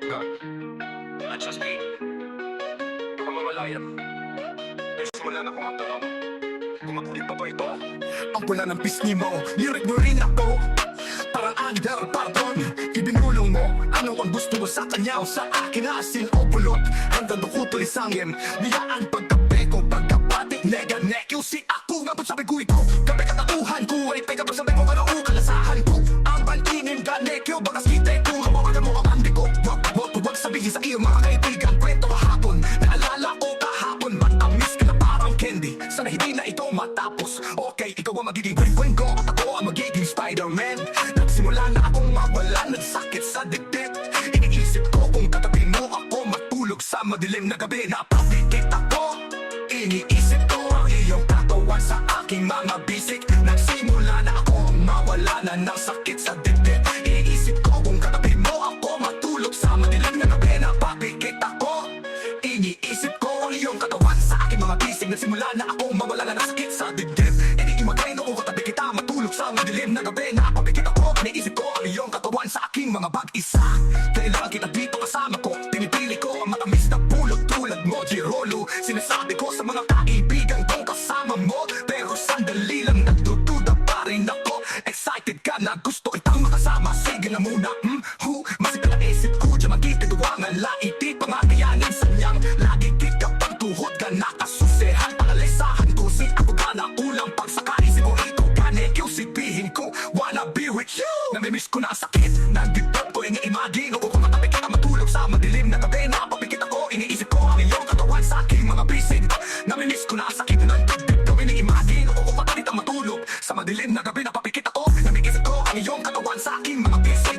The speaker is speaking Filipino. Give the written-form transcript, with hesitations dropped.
God, not just me. Pamamalayan. Simula na kung magtanong kung makulit pa ba ito. Ang wala ng pisngi mo, nirig mo rin ako. Parang under, pardon, ibinulong mo. Ano ang gusto mo sa kanya o sa akin? Asin o pulot, hanggang dukuto'y sangin. Niyaan pagkape ko, pagkapatik, nega, nekyo. Si ako nga ba't sabi ko ito? Kape katauhan ko, ay peka pag sabi ko ano o kalasahan ko. Ang bantinin ka, nekyo, bakas kita ko. Hawakan mo ang handi ko. Huwag sabihin sa iyo mga kaibigan, kwento kahapon. Naalala ko kahapon, matamis ka na parang candy. Sana hindi na ito matapos. Okay, ikaw ang magiging boyfriend ko at ako ang magiging Spider-Man. Nagsimula na akong mawala ng sakit sa dibdib. Iniisip ko kung katabi mo ako matulog sa madilim na gabi. Napapikit ako, iniisip ko ang iyong katawan sa aking mga bisik. Nagsimula na akong mawala na ng sakit sa dibdib. Iniisip ko kung katabi mo ako matulog sa madilim na gabi. Napapikit ako, iniisip ko ang iyong katawan sa aking mga bisik. Nagsimula na akong mawala na ng sakit sa dibdib. Imagay noong katabi kita matulog sa madilim na gabi. Napapikit ako, iniisip ko ang iyong katawan sa aking mga bag-isa. Kailangan kita dito kasama ko. Pinipili ko ang matamis na pulot tulad mo, Girolo. Sinasabi ko sa mga kaibigan kong kasama mo. Pero sandali lang nagdududa pa rin ako. Excited ka na gusto kitang makasama. Sige na muna, masip na isip ko. Diyan magkitiduangan, laiti pangagayanin sa niyang. Lagi kita pang tuhod ka nakasusehan. Pangalisahan ko si ako ka na ulang pagsaka. Isip ko ito ka nekyo, sipihin ko wanna be with you. Namimiss ko na ang sakit, nagdibdab ko ini-imagine ko. Kung matabi kita matulog sa madilim na gabi. Napapikit ako, iniisip ko ang iyong katawan sa aking mga bisig. Namimiss ko na ang sakit, nagdibdab ko ini-imagine ko. Kung matabi kita matulog sa madilim na gabi. Napapikit ako, namimiss ko ang iyong katawan sa aking mga bisig.